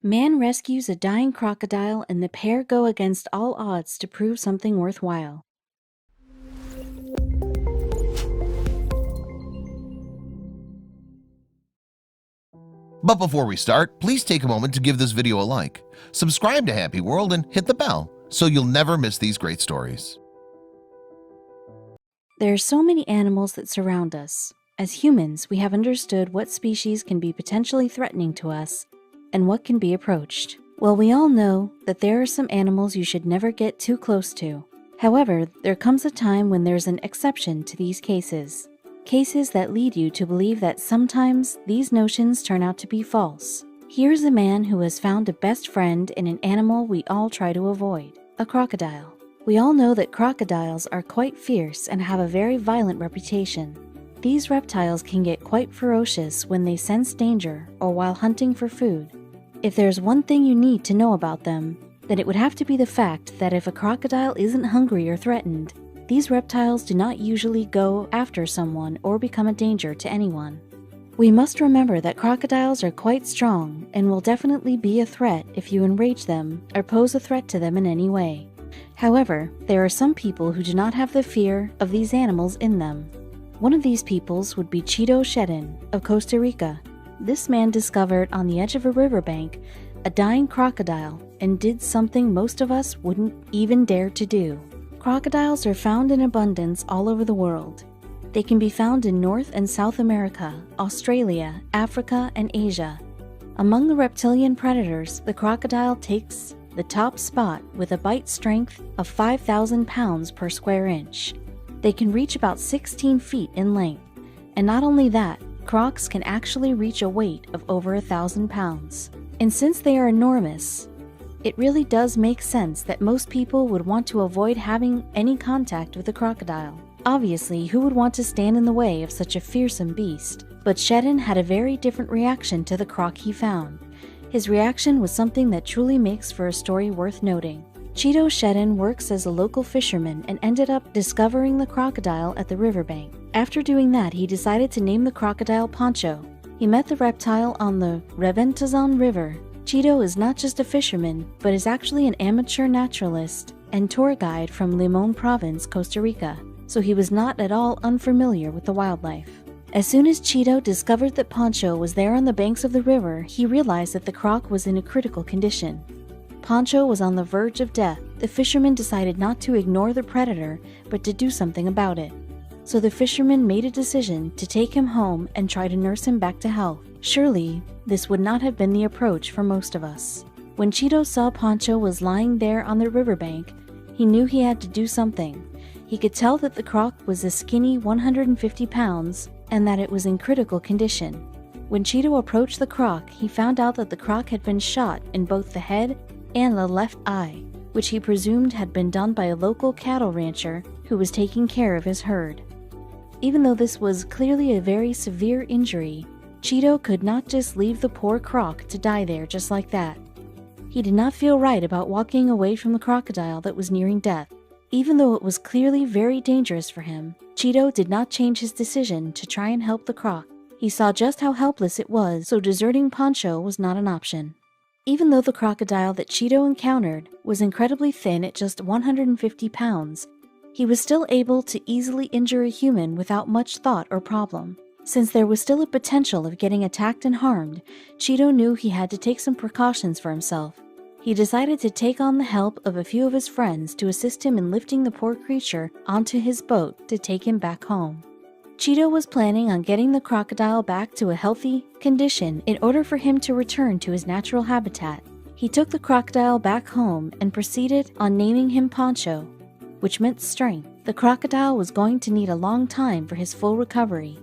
Man rescues a dying crocodile and the pair go against all odds to prove something worthwhile. But before we start, please take a moment to give this video a like, subscribe to Happy World, and hit the bell so you'll never miss these great stories. There are so many animals that surround us. As humans, we have understood what species can be potentially threatening to us and what can be approached. Well, we all know that there are some animals you should never get too close to. However, there comes a time when there's an exception to these cases. Cases that lead you to believe that sometimes these notions turn out to be false. Here's a man who has found a best friend in an animal we all try to avoid, a crocodile. We all know that crocodiles are quite fierce and have a very violent reputation. These reptiles can get quite ferocious when they sense danger or while hunting for food. If there's one thing you need to know about them, then it would have to be the fact that if a crocodile isn't hungry or threatened, these reptiles do not usually go after someone or become a danger to anyone. We must remember that crocodiles are quite strong and will definitely be a threat if you enrage them or pose a threat to them in any way. However, there are some people who do not have the fear of these animals in them. One of these peoples would be Cheeto Shedden of Costa Rica. This man discovered on the edge of a riverbank a dying crocodile and did something most of us wouldn't even dare to do. Crocodiles are found in abundance all over the world. They can be found in North and South America, Australia, Africa, and Asia. Among the reptilian predators, the crocodile takes the top spot with a bite strength of 5,000 pounds per square inch. They can reach about 16 feet in length, and not only that, crocs can actually reach a weight of over 1,000 pounds. And since they are enormous, it really does make sense that most people would want to avoid having any contact with a crocodile. Obviously, who would want to stand in the way of such a fearsome beast? But Shedden had a very different reaction to the croc he found. His reaction was something that truly makes for a story worth noting. Cheeto Shedden works as a local fisherman and ended up discovering the crocodile at the riverbank. After doing that, he decided to name the crocodile Pancho. He met the reptile on the Reventazon River. Cheeto is not just a fisherman, but is actually an amateur naturalist and tour guide from Limon Province, Costa Rica, so he was not at all unfamiliar with the wildlife. As soon as Cheeto discovered that Pancho was there on the banks of the river, he realized that the croc was in a critical condition. Pancho was on the verge of death. The fisherman decided not to ignore the predator, but to do something about it. So the fisherman made a decision to take him home and try to nurse him back to health. Surely, this would not have been the approach for most of us. When Cheeto saw Pancho was lying there on the riverbank, he knew he had to do something. He could tell that the croc was a skinny 150 pounds and that it was in critical condition. When Cheeto approached the croc, he found out that the croc had been shot in both the head and the left eye, which he presumed had been done by a local cattle rancher who was taking care of his herd. Even though this was clearly a very severe injury, Cheeto could not just leave the poor croc to die there just like that. He did not feel right about walking away from the crocodile that was nearing death. Even though it was clearly very dangerous for him, Cheeto did not change his decision to try and help the croc. He saw just how helpless it was, so deserting Pancho was not an option. Even though the crocodile that Cheeto encountered was incredibly thin at just 150 pounds, he was still able to easily injure a human without much thought or problem. Since there was still a potential of getting attacked and harmed, Cheeto knew he had to take some precautions for himself. He decided to take on the help of a few of his friends to assist him in lifting the poor creature onto his boat to take him back home. Cheeto was planning on getting the crocodile back to a healthy condition in order for him to return to his natural habitat. He took the crocodile back home and proceeded on naming him Pancho, which meant strength. The crocodile was going to need a long time for his full recovery.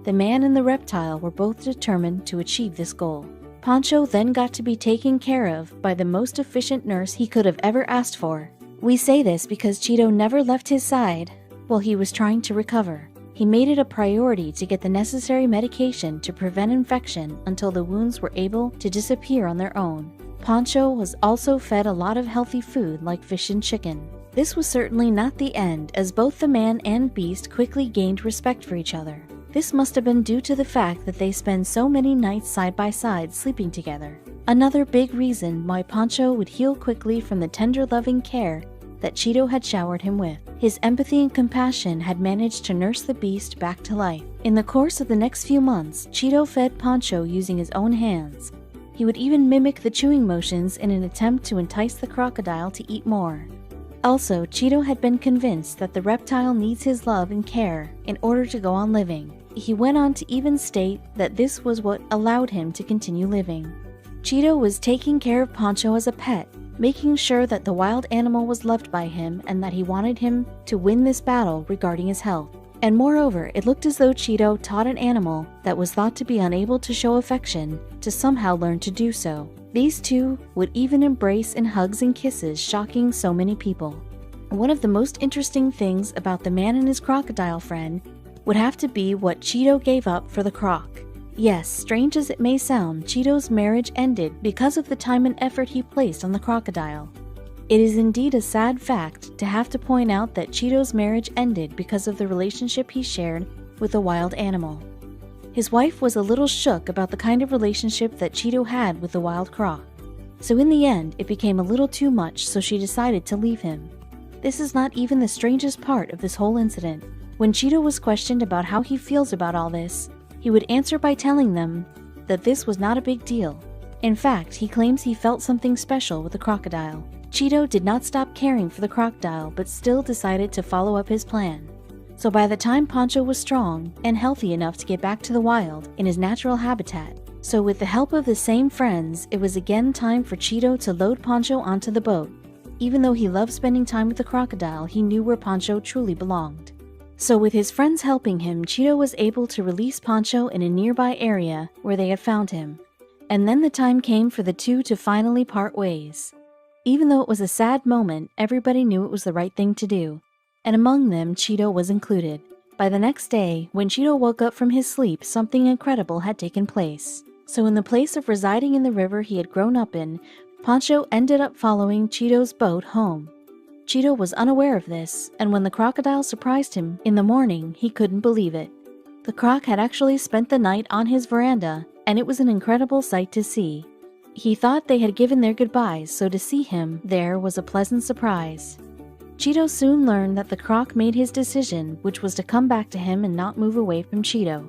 The man and the reptile were both determined to achieve this goal. Pancho then got to be taken care of by the most efficient nurse he could have ever asked for. We say this because Cheeto never left his side while he was trying to recover. He made it a priority to get the necessary medication to prevent infection until the wounds were able to disappear on their own. Pancho was also fed a lot of healthy food like fish and chicken. This was certainly not the end, as both the man and beast quickly gained respect for each other. This must have been due to the fact that they spend so many nights side by side sleeping together. Another big reason why Pancho would heal quickly from the tender loving care that Cheeto had showered him with. His empathy and compassion had managed to nurse the beast back to life. In the course of the next few months, Cheeto fed Pancho using his own hands. He would even mimic the chewing motions in an attempt to entice the crocodile to eat more. Also, Cheeto had been convinced that the reptile needs his love and care in order to go on living. He went on to even state that this was what allowed him to continue living. Cheeto was taking care of Pancho as a pet, making sure that the wild animal was loved by him and that he wanted him to win this battle regarding his health. And moreover, it looked as though Cheeto taught an animal that was thought to be unable to show affection to somehow learn to do so. These two would even embrace in hugs and kisses, shocking so many people. One of the most interesting things about the man and his crocodile friend would have to be what Cheeto gave up for the croc. Yes, strange as it may sound, Cheeto's marriage ended because of the time and effort he placed on the crocodile. It is indeed a sad fact to have to point out that Cheeto's marriage ended because of the relationship he shared with a wild animal. His wife was a little shook about the kind of relationship that Cheeto had with the wild croc. So in the end, it became a little too much, so she decided to leave him. This is not even the strangest part of this whole incident. When Cheeto was questioned about how he feels about all this, he would answer by telling them that this was not a big deal. In fact, he claims he felt something special with the crocodile. Cheeto did not stop caring for the crocodile, but still decided to follow up his plan. So by the time Pancho was strong and healthy enough to get back to the wild in his natural habitat, so with the help of the same friends, it was again time for Cheeto to load Pancho onto the boat. Even though he loved spending time with the crocodile, he knew where Pancho truly belonged. So with his friends helping him, Cheeto was able to release Pancho in a nearby area where they had found him. And then the time came for the two to finally part ways. Even though it was a sad moment, everybody knew it was the right thing to do. And among them, Cheeto was included. By the next day, when Cheeto woke up from his sleep, something incredible had taken place. So in the place of residing in the river he had grown up in, Pancho ended up following Cheeto's boat home. Cheeto was unaware of this, and when the crocodile surprised him in the morning, he couldn't believe it. The croc had actually spent the night on his veranda, and it was an incredible sight to see. He thought they had given their goodbyes, so to see him there was a pleasant surprise. Cheeto soon learned that the croc made his decision, which was to come back to him and not move away from Cheeto.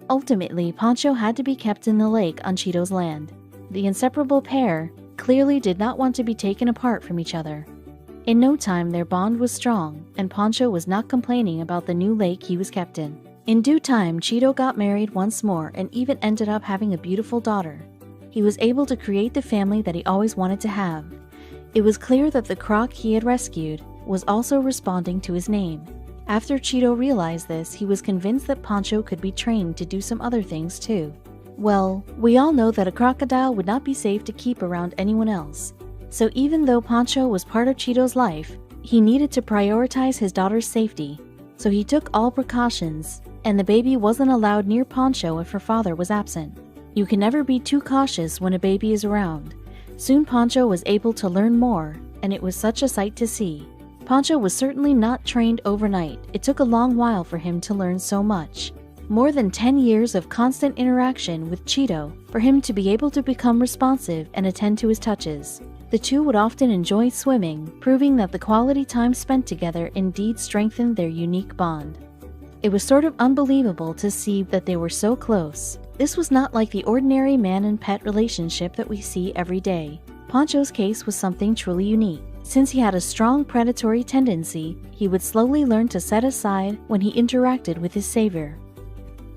Ultimately, Pancho had to be kept in the lake on Cheeto's land. The inseparable pair clearly did not want to be taken apart from each other. In no time, their bond was strong, and Pancho was not complaining about the new lake he was kept in. In due time, Cheeto got married once more and even ended up having a beautiful daughter. He was able to create the family that he always wanted to have. It was clear that the croc he had rescued was also responding to his name. After Cheeto realized this, he was convinced that Pancho could be trained to do some other things too. Well, we all know that a crocodile would not be safe to keep around anyone else. So even though Pancho was part of Cheeto's life, he needed to prioritize his daughter's safety. So he took all precautions, and the baby wasn't allowed near Pancho if her father was absent. You can never be too cautious when a baby is around. Soon Pancho was able to learn more, and it was such a sight to see. Pancho was certainly not trained overnight. It took a long while for him to learn so much. More than 10 years of constant interaction with Cheeto for him to be able to become responsive and attend to his touches. The two would often enjoy swimming, proving that the quality time spent together indeed strengthened their unique bond. It was sort of unbelievable to see that they were so close. This was not like the ordinary man and pet relationship that we see every day. Pancho's case was something truly unique. Since he had a strong predatory tendency, he would slowly learn to set aside when he interacted with his savior.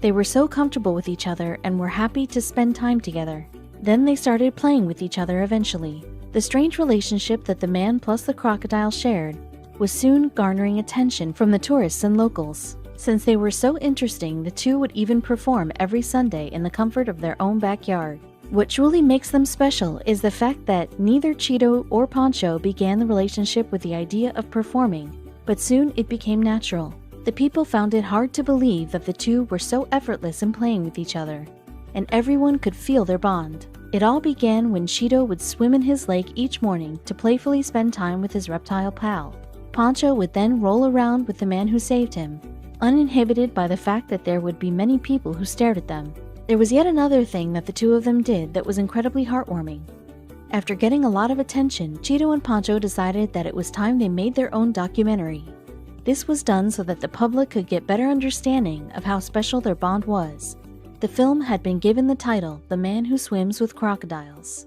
They were so comfortable with each other and were happy to spend time together. Then they started playing with each other eventually. The strange relationship that the man plus the crocodile shared was soon garnering attention from the tourists and locals. Since they were so interesting, the two would even perform every Sunday in the comfort of their own backyard. What truly makes them special is the fact that neither Cheeto or Pancho began the relationship with the idea of performing, but soon it became natural. The people found it hard to believe that the two were so effortless in playing with each other, and everyone could feel their bond. It all began when Cheeto would swim in his lake each morning to playfully spend time with his reptile pal. Pancho would then roll around with the man who saved him, uninhibited by the fact that there would be many people who stared at them. There was yet another thing that the two of them did that was incredibly heartwarming. After getting a lot of attention, Cheeto and Pancho decided that it was time they made their own documentary. This was done so that the public could get better understanding of how special their bond was. The film had been given the title, The Man Who Swims with Crocodiles.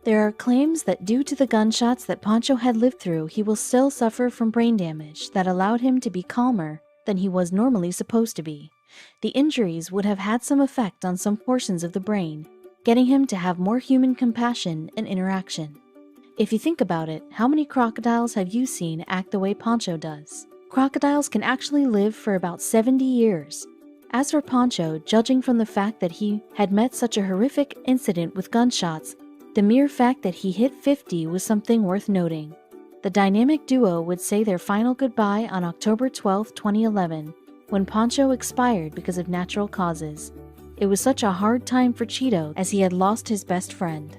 There are claims that due to the gunshots that Pancho had lived through, he will still suffer from brain damage that allowed him to be calmer than he was normally supposed to be. The injuries would have had some effect on some portions of the brain, getting him to have more human compassion and interaction. If you think about it, how many crocodiles have you seen act the way Pancho does? Crocodiles can actually live for about 70 years. As for Pancho, judging from the fact that he had met such a horrific incident with gunshots, the mere fact that he hit 50 was something worth noting. The dynamic duo would say their final goodbye on October 12, 2011, when Pancho expired because of natural causes. It was such a hard time for Cheeto as he had lost his best friend.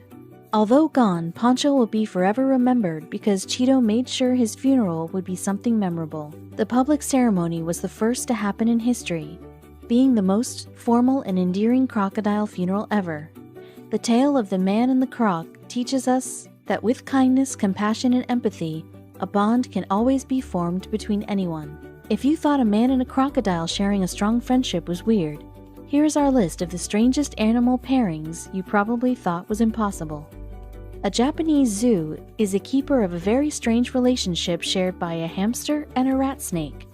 Although gone, Pancho will be forever remembered because Cheeto made sure his funeral would be something memorable. The public ceremony was the first to happen in history, being the most formal and endearing crocodile funeral ever. The tale of the man and the croc teaches us that with kindness, compassion, and empathy, a bond can always be formed between anyone. If you thought a man and a crocodile sharing a strong friendship was weird, here is our list of the strangest animal pairings you probably thought was impossible. A Japanese zoo is a keeper of a very strange relationship shared by a hamster and a rat snake.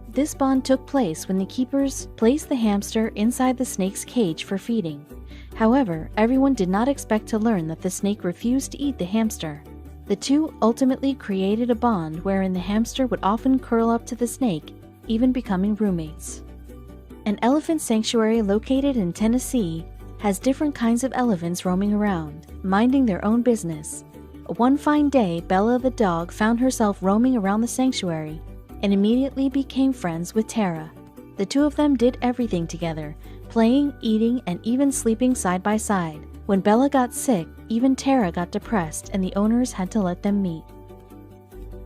This bond took place when the keepers placed the hamster inside the snake's cage for feeding. However, everyone did not expect to learn that the snake refused to eat the hamster. The two ultimately created a bond wherein the hamster would often curl up to the snake, even becoming roommates. An elephant sanctuary located in Tennessee has different kinds of elephants roaming around, minding their own business. One fine day, Bella the dog found herself roaming around the sanctuary and immediately became friends with Tara. The two of them did everything together, playing, eating, and even sleeping side by side. When Bella got sick, even Tara got depressed and the owners had to let them meet.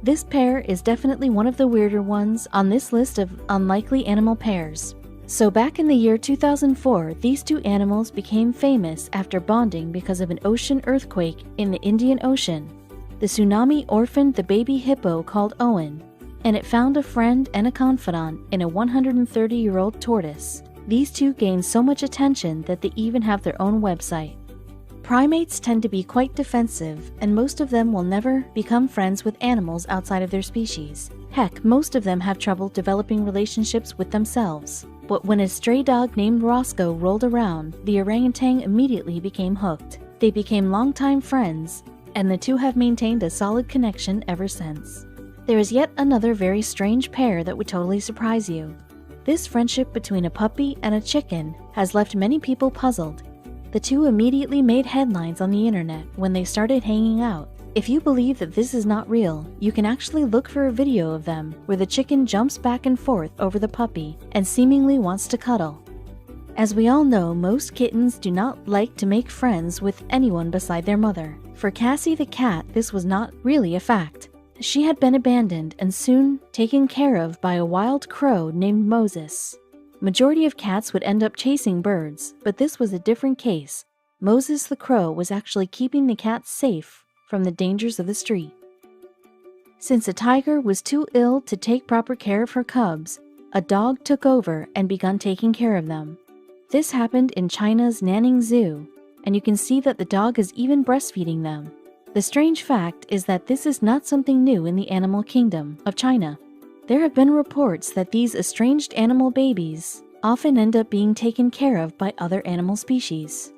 This pair is definitely one of the weirder ones on this list of unlikely animal pairs. So back in the year 2004, these two animals became famous after bonding because of an ocean earthquake in the Indian Ocean. The tsunami orphaned the baby hippo called Owen, and it found a friend and a confidant in a 130-year-old tortoise. These two gained so much attention that they even have their own website. Primates tend to be quite defensive, and most of them will never become friends with animals outside of their species. Heck, most of them have trouble developing relationships with themselves. But when a stray dog named Roscoe rolled around, the orangutan immediately became hooked. They became longtime friends, and the two have maintained a solid connection ever since. There is yet another very strange pair that would totally surprise you. This friendship between a puppy and a chicken has left many people puzzled. The two immediately made headlines on the internet when they started hanging out. If you believe that this is not real, you can actually look for a video of them where the chicken jumps back and forth over the puppy and seemingly wants to cuddle. As we all know, most kittens do not like to make friends with anyone beside their mother. For Cassie the cat, this was not really a fact. She had been abandoned and soon taken care of by a wild crow named Moses. Majority of cats would end up chasing birds, but this was a different case. Moses the crow was actually keeping the cat safe from the dangers of the street. Since a tiger was too ill to take proper care of her cubs, a dog took over and began taking care of them. This happened in China's Nanning Zoo, and you can see that the dog is even breastfeeding them. The strange fact is that this is not something new in the animal kingdom of China. There have been reports that these estranged animal babies often end up being taken care of by other animal species.